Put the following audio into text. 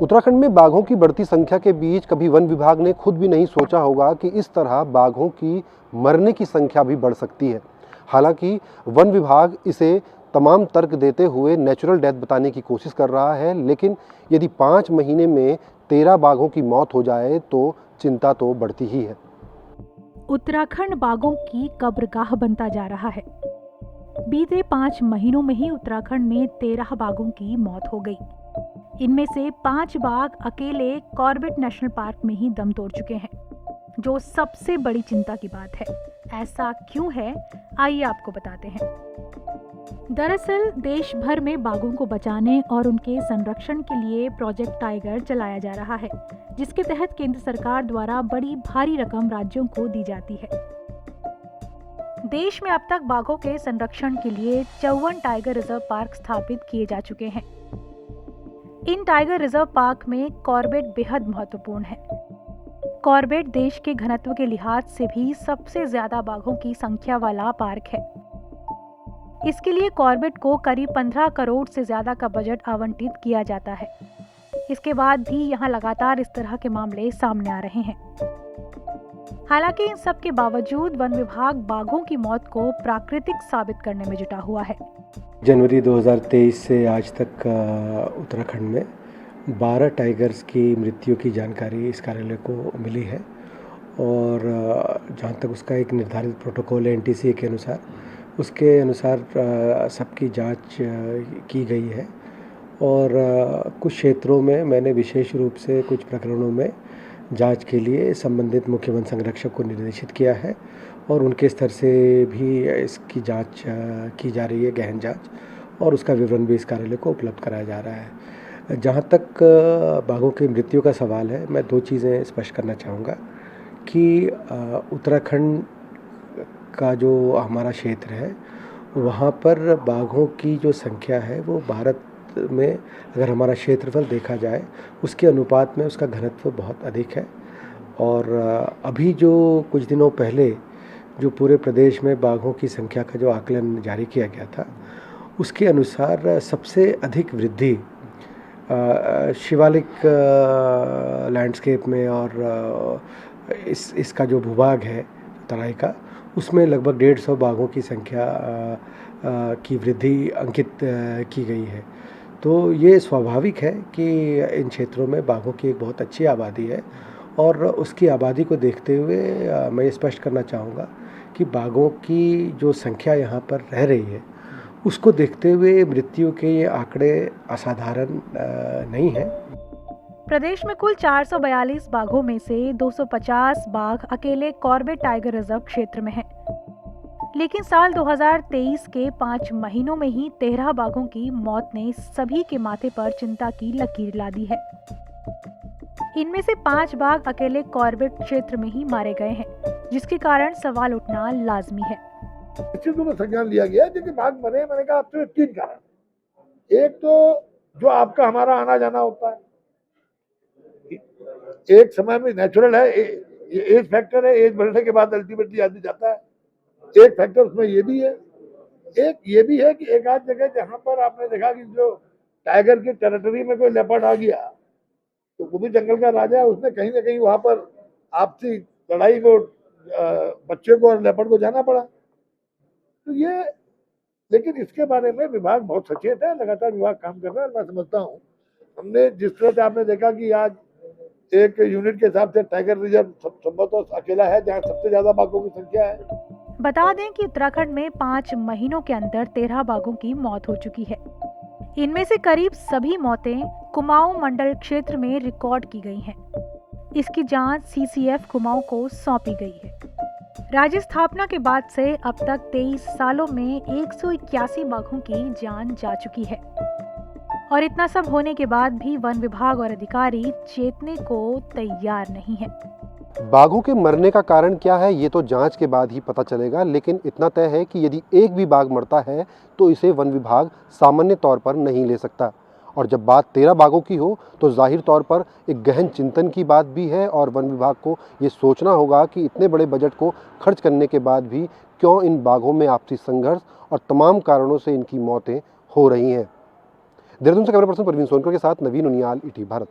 उत्तराखंड में बाघों की बढ़ती संख्या के बीच कभी वन विभाग ने खुद भी नहीं सोचा होगा कि इस तरह बाघों की मरने की संख्या भी बढ़ सकती है। हालांकि वन विभाग इसे तमाम तर्क देते हुए नेचुरल डेथ बताने की कोशिश कर रहा है, लेकिन यदि 5 महीने में 13 बाघों की मौत हो जाए तो चिंता तो बढ़ती ही है। उत्तराखंड बाघों की कब्रगाह बनता जा रहा है। बीते 5 महीनों में ही उत्तराखंड में 13 बाघों की मौत हो गई। इनमें से 5 बाघ अकेले कॉर्बेट नेशनल पार्क में ही दम तोड़ चुके हैं, जो सबसे बड़ी चिंता की बात है। ऐसा क्यों है, आइए आपको बताते हैं। दरअसल देश भर में बाघों को बचाने और उनके संरक्षण के लिए प्रोजेक्ट टाइगर चलाया जा रहा है, जिसके तहत केंद्र सरकार द्वारा बड़ी भारी रकम राज्यों को दी जाती है। देश में अब तक बाघों के संरक्षण के लिए 54 टाइगर रिजर्व पार्क स्थापित किए जा चुके हैं। इन टाइगर रिजर्व पार्क में कॉर्बेट बेहद महत्वपूर्ण है। कॉर्बेट देश के घनत्व के लिहाज से भी सबसे ज्यादा बाघों की संख्या वाला पार्क है। इसके लिए कॉर्बेट को करीब 15 करोड़ से ज्यादा का बजट आवंटित किया जाता है। इसके बाद भी यहाँ लगातार इस तरह के मामले सामने आ रहे हैं। हालांकि इन सब के बावजूद वन विभाग बाघों की मौत को प्राकृतिक साबित करने में जुटा हुआ है। जनवरी 2023 से आज तक उत्तराखंड में 12 टाइगर्स की मृत्यु की जानकारी इस कार्यालय को मिली है और जहाँ तक उसका एक निर्धारित प्रोटोकॉल है एनटीसीए के अनुसार, उसके अनुसार सबकी जांच की गई है। और कुछ क्षेत्रों में मैंने विशेष रूप से कुछ प्रकरणों में जांच के लिए संबंधित मुख्य वन संरक्षक को निर्देशित किया है और उनके स्तर से भी इसकी जांच की जा रही है, गहन जांच, और उसका विवरण भी इस कार्यालय को उपलब्ध कराया जा रहा है। जहां तक बाघों की मृत्यु का सवाल है, मैं 2 चीज़ें स्पष्ट करना चाहूँगा कि उत्तराखंड का जो हमारा क्षेत्र है वहाँ पर बाघों की जो संख्या है वो भारत में अगर हमारा क्षेत्रफल देखा जाए उसके अनुपात में उसका घनत्व बहुत अधिक है। और अभी जो कुछ दिनों पहले जो पूरे प्रदेश में बाघों की संख्या का जो आकलन जारी किया गया था, उसके अनुसार सबसे अधिक वृद्धि शिवालिक लैंडस्केप में और इसका जो भूभाग है तराई का, उसमें लगभग 150 बाघों की संख्या की वृद्धि अंकित की गई है। तो ये स्वाभाविक है कि इन क्षेत्रों में बाघों की एक बहुत अच्छी आबादी है और उसकी आबादी को देखते हुए मैं ये स्पष्ट करना चाहूँगा कि बाघों की जो संख्या यहाँ पर रह रही है उसको देखते हुए मृत्यु के ये आंकड़े असाधारण नहीं हैं। प्रदेश में कुल 442 बाघों में से 250 बाघ अकेले कॉर्बेट टाइगर रिजर्व क्षेत्र में हैं। लेकिन साल 2023 के 5 महीनों में ही 13 बाघों की मौत ने सभी के माथे पर चिंता की लकीर ला दी है। इनमें से 5 बाघ अकेले कॉर्बेट क्षेत्र में ही मारे गए हैं, जिसके कारण सवाल उठना लाजमी है। इस चीज को संज्ञान लिया गया है कि बाघ मरे। मैंने कहा आपसे 3 कारण। एक तो जो आपका हमारा आना जाना होता है, एक समय में नेचुरल है, एज फैक्टर है, एज बढ़ने के बाद अल्टीमेटली आदमी जाता है। एक फैक्टर उसमें ये भी है। एक ये भी है कि एक आध जगह जहां पर आपने देखा कि जो टाइगर की टेरिटरी में कोई लेपर्ड आ गया, तो वो भी जंगल का राजा है, उसने कहीं ना कहीं वहां पर आपसी लड़ाई को बच्चे को और लेपर्ड को जाना पड़ा। तो ये, लेकिन इसके बारे में विभाग बहुत सचेत है, लगातार विभाग काम कर रहा है। मैं समझता हूँ हमने जिस तरह से आपने देखा कि आज एक यूनिट के हिसाब से टाइगर रिजर्व संभवतः अकेला है जहाँ सबसे ज्यादा बाघों की संख्या है। बता दें कि उत्तराखंड में 5 महीनों के अंदर 13 बाघों की मौत हो चुकी है। इनमें से करीब सभी मौतें कुमाऊं मंडल क्षेत्र में रिकॉर्ड की गई हैं। इसकी जांच सीसीएफ कुमाऊं को सौंपी गई है। राज्य स्थापना के बाद से अब तक 23 सालों में 181 बाघों की जान जा चुकी है। और इतना सब होने के बाद भी वन विभाग और अधिकारी चेतने को तैयार नहीं है। बाघों के मरने का कारण क्या है ये तो जांच के बाद ही पता चलेगा, लेकिन इतना तय है कि यदि एक भी बाघ मरता है तो इसे वन विभाग सामान्य तौर पर नहीं ले सकता। और जब बात 13 बाघों की हो तो जाहिर तौर पर एक गहन चिंतन की बात भी है और वन विभाग को ये सोचना होगा कि इतने बड़े बजट को खर्च करने के बाद भी क्यों इन बाघों में आपसी संघर्ष और तमाम कारणों से इनकी मौतें हो रही हैं। देहरादून से कैमरा पर्सन परवीन सोनकर के साथ नवीन उनियाल, ईटीवी भारत।